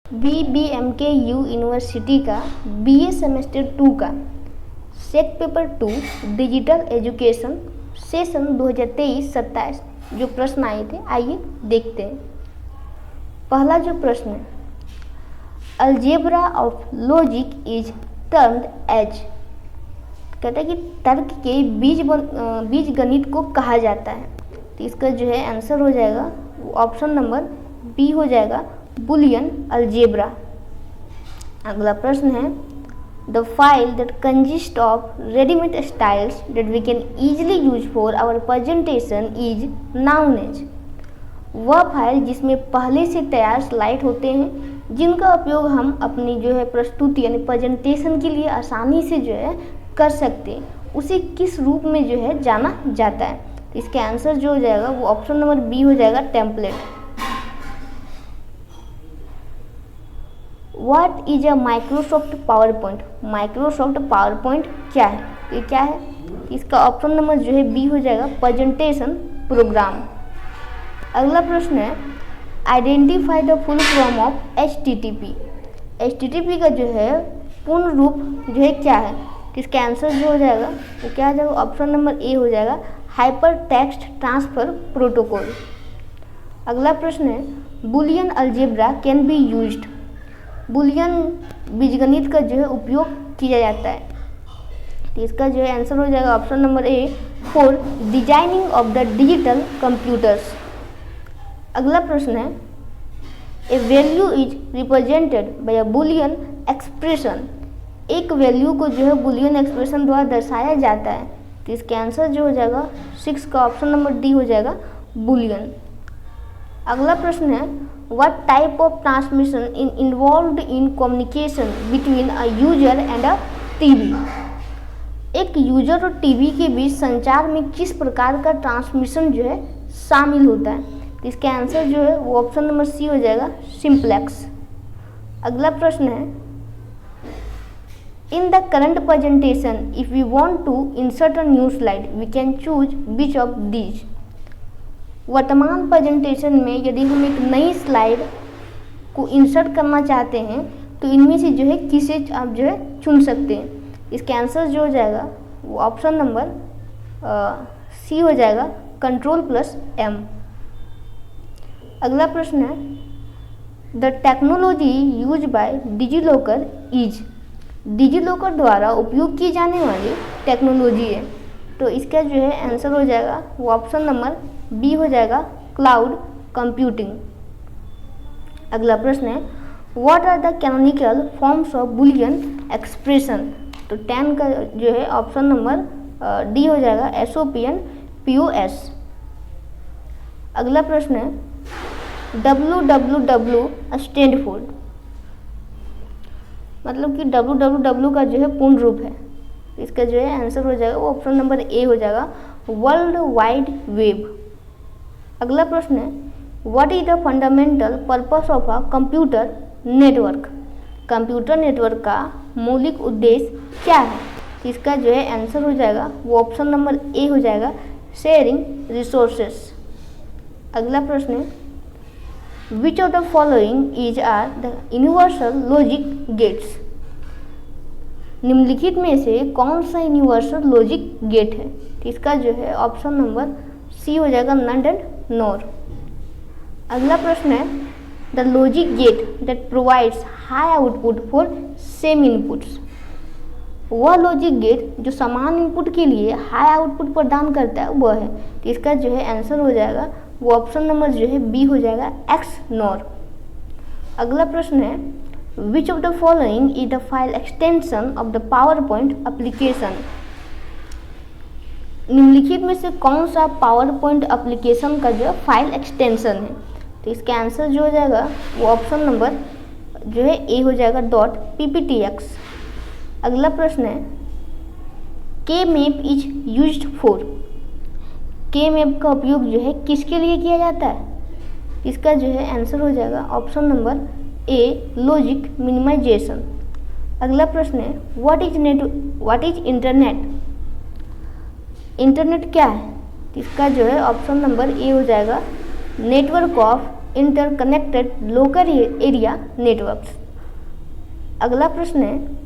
BBMKU university का BA semester 2 का set paper 2 digital education session 2023-27 जो प्रश्न आए थे, आइए देखते हैं। पहला जो प्रश्न है, algebra of logic is termed as, कहता है कि तर्क के बीज गणित को कहा जाता है। तो इसका जो है आंसर हो जाएगा ऑप्शन नंबर बी हो जाएगा, बुलियन अलजेब्रा। अगला प्रश्न है, the file that consist of readymade styles that we can easily use for our presentation is known as, वह फाइल जिसमें पहले से तैयार स्लाइड होते हैं जिनका उपयोग हम अपनी जो है प्रस्तुति यानी प्रेजेंटेशन के लिए आसानी से जो है कर सकते हैं, उसे किस रूप में जो है जाना जाता है। तो इसके आंसर जो हो जाएगा वो ऑप्शन नंबर बी हो जाएगा, template. What is a Microsoft power point, Microsoft power point क्या है, ये क्या है, इसका ऑप्शन नंबर जो है बी हो जाएगा, प्रेजेंटेशन प्रोग्राम। अगला प्रश्न है, identify the full form of HTTP, HTTP का जो है पूर्ण रूप जो है क्या है, इसका आंसर जो हो जाएगा वो क्या हो जाएगा, ऑप्शन नंबर ए हो जाएगा, हाइपर टेक्स्ट ट्रांसफर प्रोटोकॉल। अगला प्रश्न है, Boolean algebra can be used, Boolean बीजगणित का जो है उपयोग किया जाता है। तो इसका जो है आंसर हो जाएगा option number A, for designing of the digital computers. अगला प्रश्न है, a value is represented by a boolean expression, एक वैल्यू को जो है बुलियन एक्सप्रेशन द्वारा दर्शाया जाता है। तो इसके आंसर जो हो जाएगा 6 का ऑप्शन नंबर डी हो जाएगा, बुलियन। अगला प्रश्न है, what type of transmission is involved in communication between a user and a TV, एक यूजर और टीवी के बीच संचार में किस प्रकार का ट्रांसमिशन जो है शामिल होता है। तो इसके आंसर जो है वो ऑप्शन नंबर सी हो जाएगा, सिंप्लेक्स। अगला प्रश्न है, in the current presentation if we want to insert a new slide we can choose which of these, वर्तमान प्रेजेंटेशन में यदि हम एक नई स्लाइड को इंसर्ट करना चाहते हैं तो इनमें से जो है किसे आप जो है चुन सकते हैं। इसके आंसर जो हो जाएगा वो ऑप्शन नंबर सी हो जाएगा, Ctrl+M। अगला प्रश्न है, the technology use by DigiLocker is, DigiLocker द्वारा उपयोग की जाने वाली टेक्नोलॉजी है। तो इसका जो है आंसर हो जाएगा वो ऑप्शन नंबर बी हो जाएगा, क्लाउड कंप्यूटिंग। अगला प्रश्न है, what are the canonical forms of Boolean expression, तो 10 का जो है ऑप्शन नंबर डी हो जाएगा, SOPN POS। अगला प्रश्न है, WWW स्टैंड फॉर, मतलब कि WWW का जो है पूर्ण रूप है। इसका जो है आंसर हो जाएगा वो ऑप्शन नंबर ए हो जाएगा, वर्ल्ड वाइड वेब। अगला प्रश्न है, what is the fundamental purpose of a computer network, computer network का मौलिक उद्देश्य क्या है। इसका जो है आंसर हो जाएगा वो ऑप्शन नंबर ए हो जाएगा, शेयरिंग रिसोर्सेस। अगला प्रश्न है, which of the following is are the universal logic gates, निम्नलिखित में से कौन सा यूनिवर्सल लॉजिक गेट है। इसका जो है ऑप्शन नंबर सी हो जाएगा, नॉट एंड नॉर। अगला प्रश्न है, the logic get that provides high output for same inputs, वह लॉजिक गेट जो समान इनपुट के लिए हाई आउटपुट प्रदान करता है वह है। तो इसका जो है आंसर हो जाएगा वो ऑप्शन नंबर जो है बी हो जाएगा, XNOR। अगला प्रश्न है, which of the following is the file extension of the power point application, निम्नलिखित में से कौन सा पावर पॉइंट एप्लीकेशन का जो है फाइल एक्सटेंशन है। तो इसका आंसर जो हो जाएगा वो ऑप्शन नंबर जो है ए हो जाएगा, .pptx। अगला प्रश्न है, K-मैप इज यूज्ड फॉर, K-मैप का उपयोग जो है किसके लिए किया जाता है। इसका जो है आंसर हो जाएगा option number A, logic minimisation. अगला प्रश्न है, व्हाट इज इंटरनेट, इंटरनेट क्या है। इसका जो है ऑप्शन नंबर ए हो जाएगा, network of interconnected local area networks. अगला प्रश्न है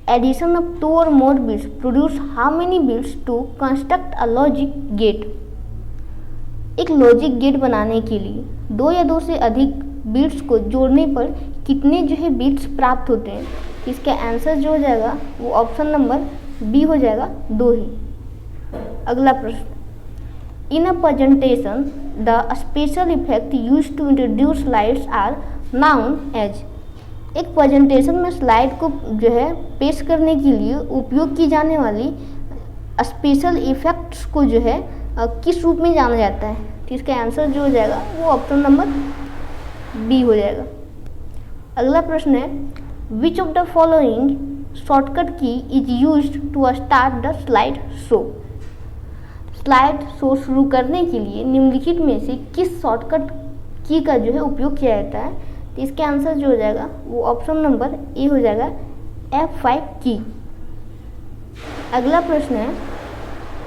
addition of 2 or more bits produce how many bits to construct a logic gate. एक लॉजिक गेट बनाने के लिए 2 या 2 से अधिक बिट्स को जोड़ने पर कितने जो है बिट्स प्राप्त होते हैं। इसका आंसर जो हो जाएगा वो ऑप्शन नंबर बी हो जाएगा, 2 ही। अगला प्रश्न in a presentation the special effect used to introduce slides are known as. एक प्रेजेंटेशन में स्लाइड को जो है पेश करने के लिए उपयोग की जाने वाली स्पेशल इफेक्ट्स को जो है किस रूप में जाना जाता है। तो इसका आंसर जो हो जाएगा वो ऑप्शन नंबर बी हो जाएगा। अगला प्रश्न है which of the following shortcut key is used to start the slide show. Slide show शुरू करने के लिए निम्नलिखित में से किस शॉर्टकट की का जो है उपयोग किया जाता है। तो इसका आंसर जो हो जाएगा वो ऑप्शन नंबर ए हो जाएगा, F5 की। अगला प्रश्न है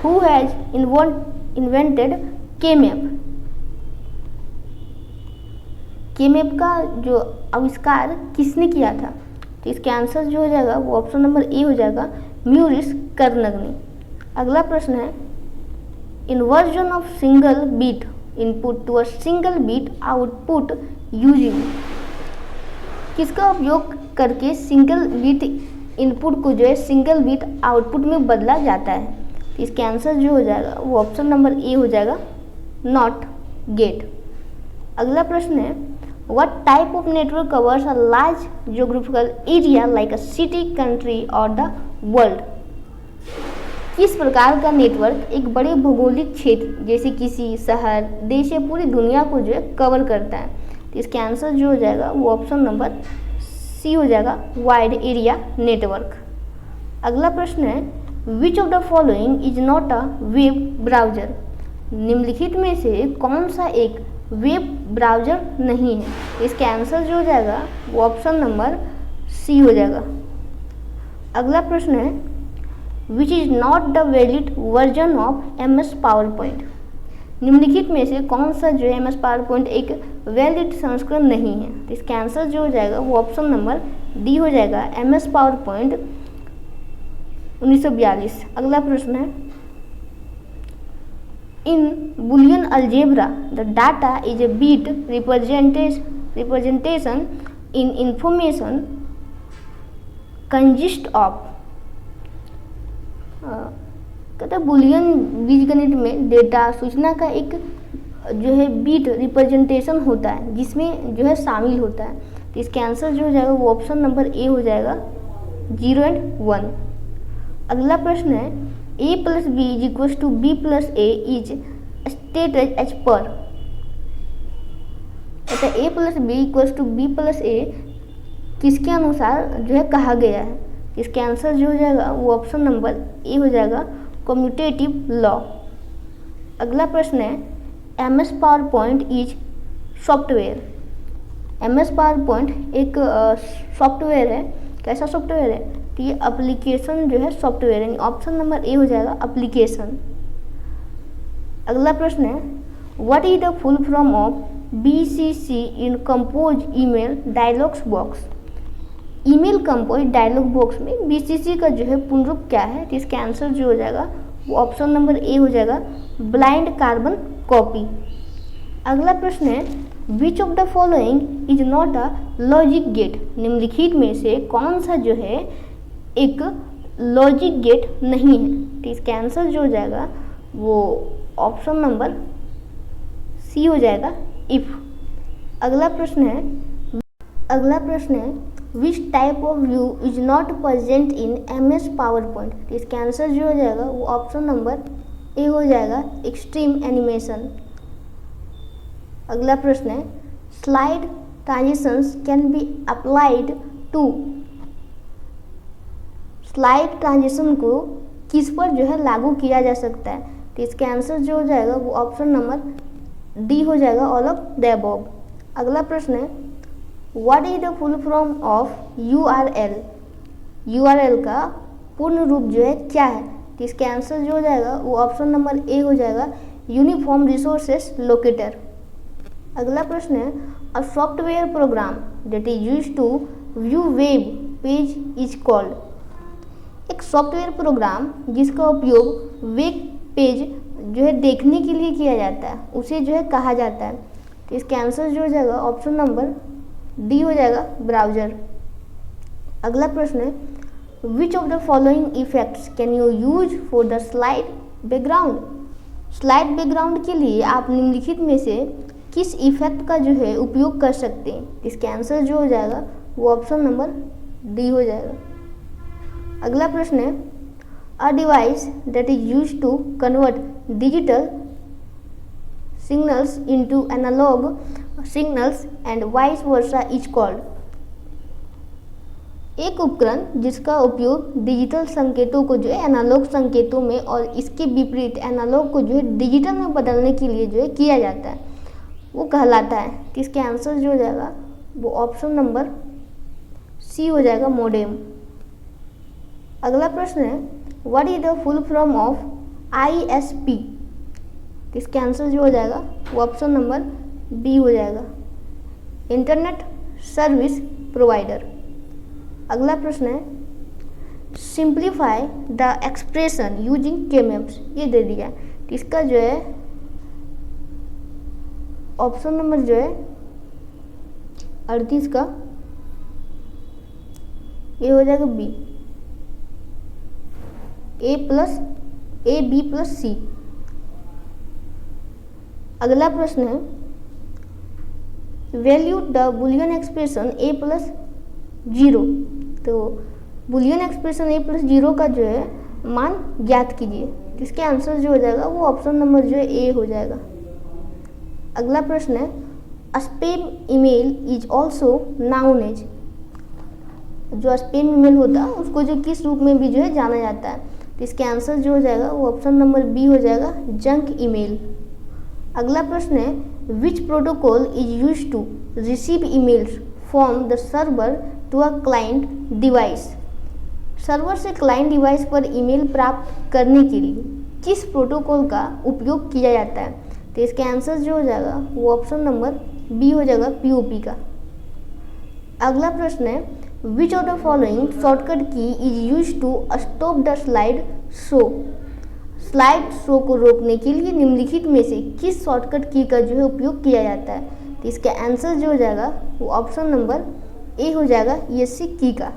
हु हैज इन्वेंटेड के-मैप। के-मैप का जो आविष्कार किसने किया था। तो इसका आंसर जो हो जाएगा वो ऑप्शन नंबर ए हो जाएगा, म्यूरिस कर्नगनी। अगला प्रश्न है inversion of single bit input to a single bit output using. किसका उपयोग करके सिंगल बीट इनपुट को जो है सिंगल बीट आउटपुट में बदला जाता है। तो इसका आंसर जो हो जाएगा वो ऑप्शन नंबर ए हो जाएगा, नॉट गेट। अगला प्रश्न है what type of network covers a large geographical area like a city, country और द वर्ल्ड। किस प्रकार का नेटवर्क एक बड़े भौगोलिक क्षेत्र जैसे किसी शहर, देश या पूरी दुनिया को जो है कवर करता है। तो इसका आंसर जो हो जाएगा वो ऑप्शन नंबर सी हो जाएगा, वाइड एरिया नेटवर्क। अगला प्रश्न है which of the following is not a web browser. निम्नलिखित में से कौन सा एक वेब ब्राउजर नहीं है। इसका आंसर जो हो जाएगा वो ऑप्शन नंबर सी हो जाएगा। अगला प्रश्न है which is not the valid version of MS PowerPoint. निम्नलिखित में से कौन सा जो है MS पावरपॉइंट एक वैलिड संस्करण नहीं है। तो इसका आंसर जो हो जाएगा वो ऑप्शन नंबर डी हो जाएगा, MS पावरपॉइंट 1942। अगला प्रश्न है in boolean algebra the data is a bit representation in information consist of. कहते हैं बुलियन बीजगणित में डेटा सूचना का एक जो है बीट रिप्रेजेंटेशन होता है जिसमें जो है शामिल होता है। तो इसके आंसर जो हो जाएगा वो ऑप्शन नंबर ए हो जाएगा, 0 and 1। अगला प्रश्न है a + b = b + a is stated as पर। कहते हैं a + b = b + a किसके अनुसार जो है कहा गया है। इसके आंसर जो हो जाएगा वो ऑप्शन नंबर ए हो जाएगा, कम्यूटेटिव लॉ। अगला प्रश्न है MS PowerPoint is software. MS PowerPoint एक सॉफ्टवेयर है। कैसा सॉफ्टवेयर है। तो ये एप्लीकेशन जो है सॉफ्टवेयर है। ऑप्शन नंबर ए हो जाएगा, एप्लीकेशन। अगला प्रश्न है what is the full form of BCC in compose email dialogs box. Email compose dialog box में BCC का जो है पूर्ण रूप क्या है। तो इसका आंसर जो हो जाएगा वो ऑप्शन नंबर ए हो जाएगा, ब्लाइंड कार्बन कॉपी। अगला प्रश्न है which of the following is not a logic gate. निम्नलिखित में से कौन सा जो है एक लॉजिक गेट नहीं है। तो इसका आंसर जो हो जाएगा वो ऑप्शन नंबर सी हो जाएगा, इफ। अगला प्रश्न है which type of view is not present in MS PowerPoint. तो इसका आंसर जो हो जाएगा वो ऑप्शन नंबर ए हो जाएगा, एक्सट्रीम एनिमेशन। अगला प्रश्न है slide transitions can be applied to. Slide transition को किस पर जो है लागू किया जा सकता है। तो इसका आंसर जो हो जाएगा वो ऑप्शन नंबर डी हो जाएगा, ऑल ऑफ द अबव। अगला प्रश्न है what is the full form of URL। URL का पूर्ण रूप जो है क्या है। तो इसका आंसर जो हो जाएगा वो ऑप्शन नंबर ए हो जाएगा, यूनिफॉर्म रिसोर्सेस लोकेटर। अगला प्रश्न है a software program that is used to view web page is called. एक सॉफ्टवेयर प्रोग्राम जिसका उपयोग वेब पेज जो है देखने के लिए किया जाता है उसे जो है कहा जाता है। तो इसका आंसर जो हो जाएगा ऑप्शन नंबर डी हो जाएगा, ब्राउज़र। अगला प्रश्न है which of the following effects can you use for the slide background. Slide background के लिए आप निम्नलिखित में से किस इफेक्ट का जो है उपयोग कर सकते हैं। इसका आंसर जो हो जाएगा वो ऑप्शन नंबर डी हो जाएगा। अगला प्रश्न है a device that is used to convert digital signals into analog signals and vice versa is called. एक उपकरण जिसका उपयोग डिजिटल संकेतों को जो है एनालॉग संकेतों में और इसके विपरीत एनालॉग को जो है डिजिटल में बदलने के लिए जो है किया जाता है वो कहलाता है। तो इसके आंसर जो हो जाएगा वो ऑप्शन नंबर सी हो जाएगा, मोडेम। अगला प्रश्न है what is the full form of ISP। तो इसके आंसर जो हो जाएगा वो ऑप्शन नंबर बी हो जाएगा, इंटरनेट सर्विस प्रोवाइडर। अगला प्रश्न है सिंप्लीफाई द एक्सप्रेशन यूजिंग K-मैप्स, ये दे दिया है। तो इसका जो है ऑप्शन नंबर जो है 38 का ये हो जाएगा बी, B प्लस सी। अगला प्रश्न है value the boolean expression a plus 0। तो बुलियन एक्सप्रेशन a प्लस 0 का जो है मान ज्ञात कीजिए। इसके आंसर जो हो जाएगा वो ऑप्शन नंबर जो है ए हो जाएगा। अगला प्रश्न है spam email is also known as. जो स्पैम ईमेल होता है उसको जो किस रूप में भी जो है जाना जाता है। तो इसके आंसर जो हो जाएगा वो ऑप्शन नंबर बी हो जाएगा, जंक ईमेल। अगला प्रश्न है which protocol is used to receive emails from the server to a client device. Server से क्लाइंट डिवाइस पर ईमेल प्राप्त करने के लिए किस प्रोटोकॉल का उपयोग किया जाता है। तो इसके आंसर जो हो जाएगा वो ऑप्शन नंबर बी हो जाएगा, POP का। अगला प्रश्न है which of the following shortcut key is used to stop the slide show. Slide show को रोकने के लिए निम्नलिखित में से किस शॉर्टकट की का जो है उपयोग किया जाता है। तो इसका आंसर जो हो जाएगा वो ऑप्शन नंबर ए हो जाएगा, ESC की का।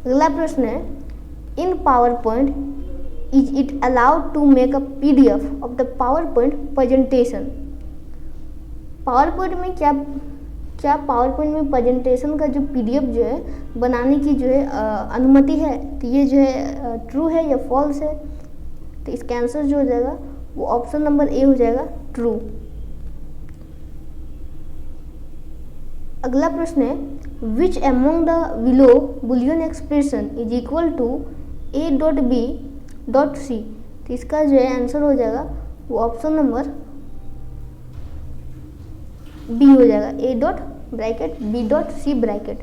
अगला प्रश्न है in power point is it allowed to make a PDF of the power point presentation. Power point में क्या पावर पॉइंट में प्रेजेंटेशन का जो PDF जो है बनाने की जो है अनुमति है। तो ये जो है ट्रू है या फॉल्स है। तो इसका आंसर जो हो जाएगा वो ऑप्शन नंबर ए हो जाएगा, ट्रू। अगला प्रश्न है which among the below boolean expression is equal to A.B.C। तो इसका जो है आंसर हो जाएगा वो ऑप्शन नंबर बी हो जाएगा, A.B.C।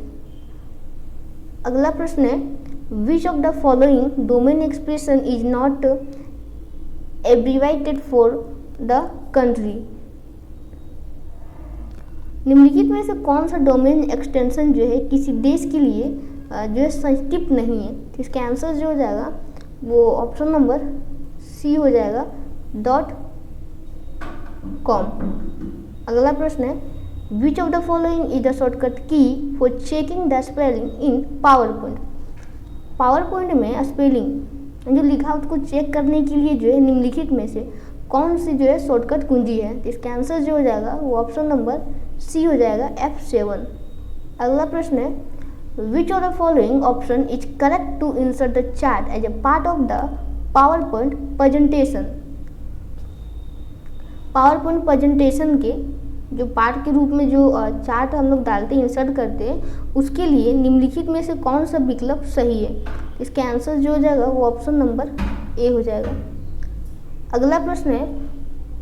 अगला प्रश्न है which of the following domain expression is not abbreviated for the country. निम्नलिखित में से कौन सा डोमेन एक्सटेंशन जो है किसी देश के लिए जो है संक्षिप्त नहीं है। तो इसका आंसर जो हो जाएगा वो ऑप्शन नंबर सी हो जाएगा, .com। अगला प्रश्न है which of the following is the shortcut key for checking the spelling in power point. Power point में स्पेलिंग जो लिखा उसको चेक करने के लिए जो है निम्नलिखित में से कौन सी जो है शॉर्टकट कुंजी है। तो इसका आंसर जो हो जाएगा वो ऑप्शन नंबर सी हो जाएगा, F7। अगला प्रश्न है which of the following option is correct to insert the chart as a part of the power point presentation. Power point presentation के जो पार्ट के रूप में जो चार्ट हम लोग डालते हैं, इंसर्ट करते हैं, उसके लिए निम्नलिखित में से कौन सा विकल्प सही है। इसके आंसर जो हो जाएगा वो ऑप्शन नंबर ए हो जाएगा। अगला प्रश्न है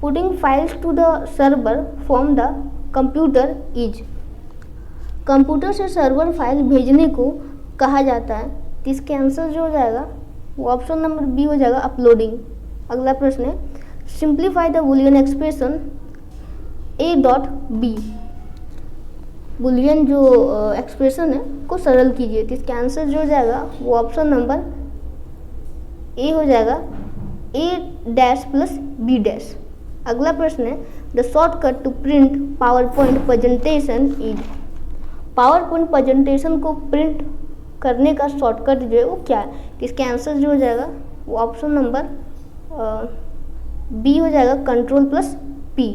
putting files to the server from the computer is. Computer से सर्वर फाइल भेजने को कहा जाता है। तो इसके आंसर जो हो जाएगा वो ऑप्शन नंबर बी हो जाएगा, अपलोडिंग। अगला प्रश्न है simplify the boolean expression A dot B, boolean जो एक्सप्रेशन है को सरल कीजिए। तो इसका आंसर जो हो जाएगा वो ऑप्शन नंबर ए हो जाएगा, A dash plus B dash. अगला प्रश्न है the shortcut to print power point presentation is. Power point presentation को प्रिंट करने का शॉर्टकट जो है वो क्या है? तो इसका आंसर जो हो जाएगा वो ऑप्शन नंबर बी हो जाएगा, कंट्रोल प्लस पी।